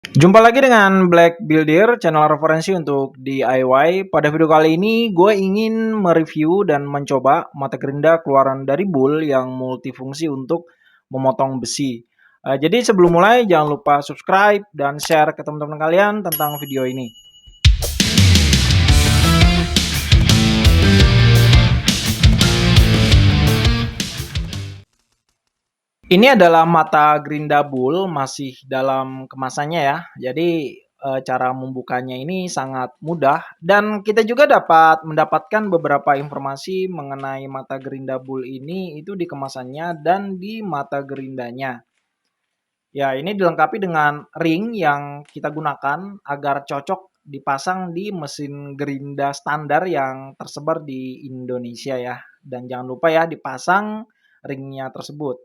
Jumpa lagi dengan Black Builder, channel referensi untuk DIY. Pada video kali ini, gue ingin mereview dan mencoba mata gerinda keluaran dari Bull yang multifungsi untuk memotong besi. Jadi sebelum mulai, jangan lupa subscribe dan share ke teman-teman kalian tentang video ini. Ini adalah mata gerinda Bull, masih dalam kemasannya ya. Jadi cara membukanya ini sangat mudah dan kita juga dapat mendapatkan beberapa informasi mengenai mata gerinda Bull ini itu di kemasannya dan di mata gerindanya. Ya, ini dilengkapi dengan ring yang kita gunakan agar cocok dipasang di mesin gerinda standar yang tersebar di Indonesia ya. Dan jangan lupa ya dipasang ringnya tersebut.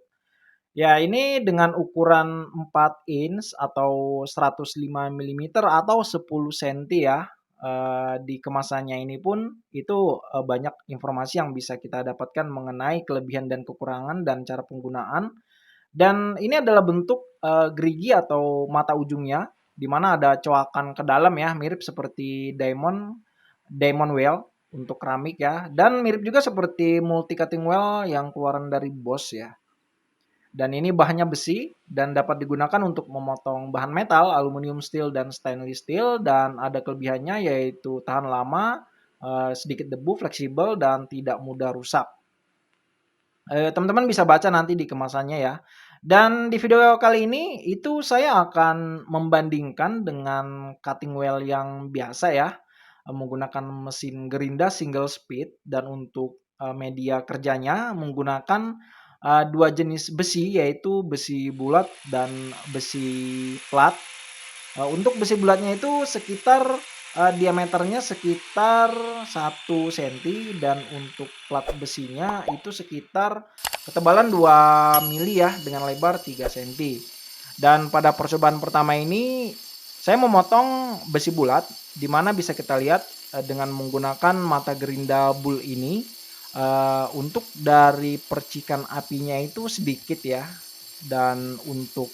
Ya, ini dengan ukuran 4 inch atau 105 milimeter atau 10 senti ya. Di kemasannya ini pun itu banyak informasi yang bisa kita dapatkan mengenai kelebihan dan kekurangan dan cara penggunaan. Dan ini adalah bentuk gerigi atau mata ujungnya, di mana ada coakan ke dalam ya, mirip seperti diamond well untuk keramik ya, dan mirip juga seperti multi cutting well yang keluaran dari Bosch ya. Dan ini bahannya besi dan dapat digunakan untuk memotong bahan metal, aluminium steel dan stainless steel, dan ada kelebihannya yaitu tahan lama, sedikit debu, fleksibel dan tidak mudah rusak. Teman-teman bisa baca nanti di kemasannya ya. Dan di video kali ini itu saya akan membandingkan dengan cutting wheel yang biasa ya, menggunakan mesin gerinda single speed dan untuk media kerjanya menggunakan dua jenis besi yaitu besi bulat dan besi plat. Untuk besi bulatnya itu sekitar diameternya sekitar 1 senti dan untuk plat besinya itu sekitar ketebalan 2 mili ya dengan lebar 3 senti. Dan pada percobaan pertama ini saya memotong besi bulat di mana bisa kita lihat dengan menggunakan mata gerinda Bull ini untuk dari percikan apinya itu sedikit ya, dan untuk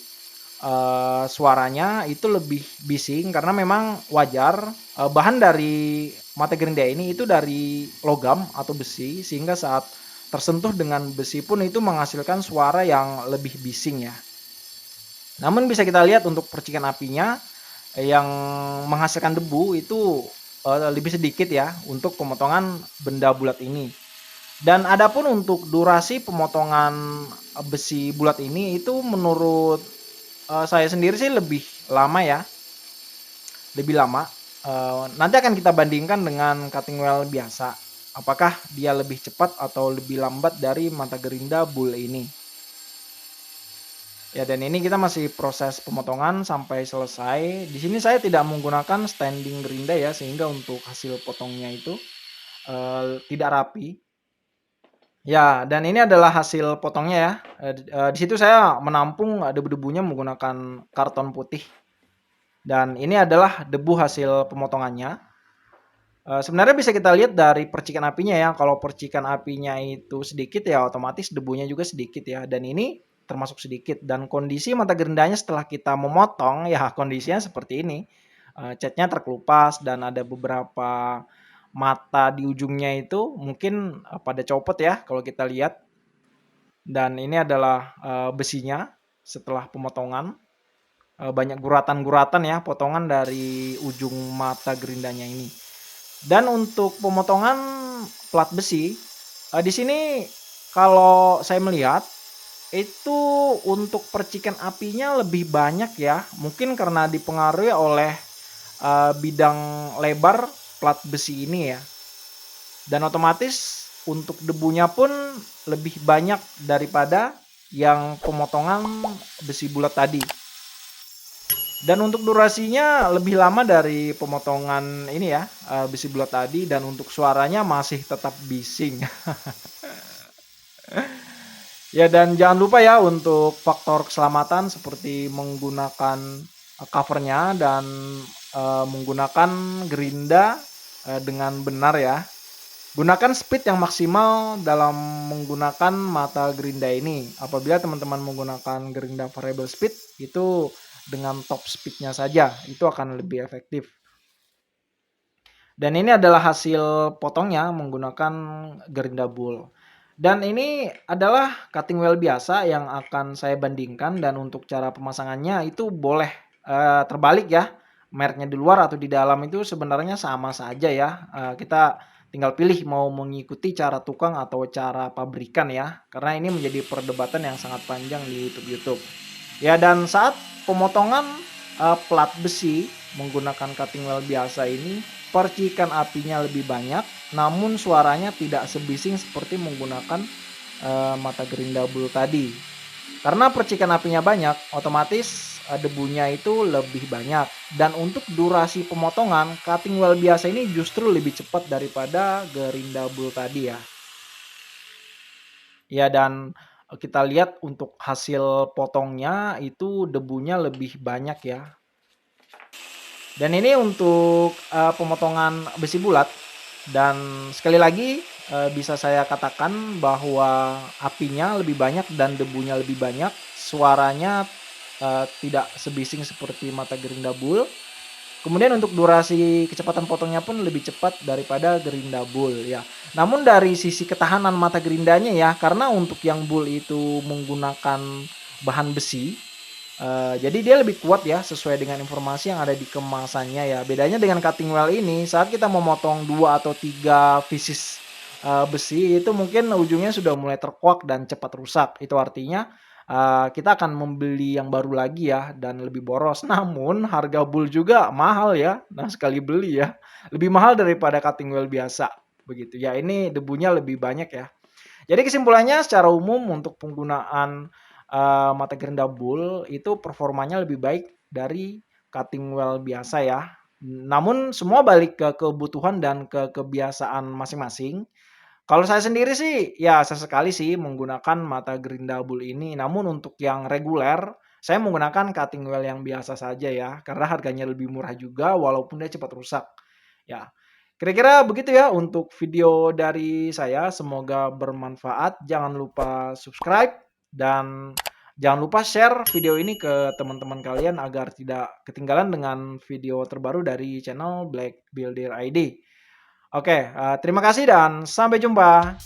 suaranya itu lebih bising karena memang wajar bahan dari mata gerinda ini itu dari logam atau besi sehingga saat tersentuh dengan besi pun itu menghasilkan suara yang lebih bising ya. Namun bisa kita lihat untuk percikan apinya yang menghasilkan debu itu lebih sedikit ya untuk pemotongan benda bulat ini. Dan adapun untuk durasi pemotongan besi bulat ini itu menurut saya sendiri sih lebih lama ya, lebih lama. Nanti akan kita bandingkan dengan cutting wheel biasa. Apakah dia lebih cepat atau lebih lambat dari mata gerinda Bull ini? Ya, dan ini kita masih proses pemotongan sampai selesai. Di sini saya tidak menggunakan standing gerinda ya, sehingga untuk hasil potongnya itu tidak rapi. Ya, dan ini adalah hasil potongnya ya. Di situ saya menampung debu-debunya menggunakan karton putih. Dan ini adalah debu hasil pemotongannya. Sebenarnya bisa kita lihat dari percikan apinya ya. Kalau percikan apinya itu sedikit ya otomatis debunya juga sedikit ya. Dan ini termasuk sedikit. Dan kondisi mata gerendanya setelah kita memotong ya kondisinya seperti ini. Catnya terkelupas dan ada beberapa mata di ujungnya itu mungkin pada copot ya kalau kita lihat. Dan ini adalah besinya setelah pemotongan. Banyak guratan-guratan ya potongan dari ujung mata gerindanya ini. Dan untuk pemotongan plat besi di sini kalau saya melihat itu untuk percikan apinya lebih banyak ya, mungkin karena dipengaruhi oleh bidang lebar plat besi ini ya, dan otomatis untuk debunya pun lebih banyak daripada yang pemotongan besi bulat tadi. Dan untuk durasinya lebih lama dari pemotongan ini ya, besi bulat tadi, dan untuk suaranya masih tetap bising. Ya, dan jangan lupa ya untuk faktor keselamatan seperti menggunakan covernya dan menggunakan gerinda dengan benar ya. Gunakan speed yang maksimal dalam menggunakan mata gerinda ini. Apabila teman-teman menggunakan gerinda variable speed itu dengan top speed-nya saja, itu akan lebih efektif. Dan ini adalah hasil potongnya menggunakan Gerinda Bull. Dan ini adalah cutting wheel biasa yang akan saya bandingkan, dan untuk cara pemasangannya itu boleh terbalik ya. Mereknya di luar atau di dalam itu sebenarnya sama saja ya. Kita tinggal pilih mau mengikuti cara tukang atau cara pabrikan ya. Karena ini menjadi perdebatan yang sangat panjang di YouTube. Ya, dan saat pemotongan plat besi menggunakan cutting wheel biasa ini, percikan apinya lebih banyak, namun suaranya tidak sebising seperti menggunakan mata Gerinda Bull tadi. Karena percikan apinya banyak, otomatis debunya itu lebih banyak. Dan untuk durasi pemotongan, cutting wheel biasa ini justru lebih cepat daripada Gerinda Bull tadi ya. Ya, dan kita lihat untuk hasil potongnya itu debunya lebih banyak ya. Dan ini untuk pemotongan besi bulat. Dan sekali lagi bisa saya katakan bahwa apinya lebih banyak dan debunya lebih banyak. Suaranya tidak sebising seperti mata Gerinda Bull. Kemudian untuk durasi kecepatan potongnya pun lebih cepat daripada Gerinda Bull ya. Namun dari sisi ketahanan mata gerindanya ya, karena untuk yang Bull itu menggunakan bahan besi, jadi dia lebih kuat ya sesuai dengan informasi yang ada di kemasannya ya. Bedanya dengan cutting wheel ini, saat kita memotong 2 atau 3 pieces besi itu mungkin ujungnya sudah mulai terkuak dan cepat rusak. Itu artinya kita akan membeli yang baru lagi ya dan lebih boros. Namun harga Bull juga mahal ya. Nah, sekali beli ya. Lebih mahal daripada cutting wheel biasa begitu. Ya, ini debunya lebih banyak ya. Jadi kesimpulannya secara umum untuk penggunaan mata Gerinda Bull itu performanya lebih baik dari cutting wheel biasa ya. Namun semua balik ke kebutuhan dan ke kebiasaan masing-masing. Kalau saya sendiri sih ya sesekali sih menggunakan mata Gerinda Bull ini. Namun untuk yang reguler saya menggunakan cutting wheel yang biasa saja ya, karena harganya lebih murah juga walaupun dia cepat rusak. Ya. Kira-kira begitu ya untuk video dari saya, semoga bermanfaat. Jangan lupa subscribe dan jangan lupa share video ini ke teman-teman kalian agar tidak ketinggalan dengan video terbaru dari channel Black Builder ID. Oke, terima kasih dan sampai jumpa.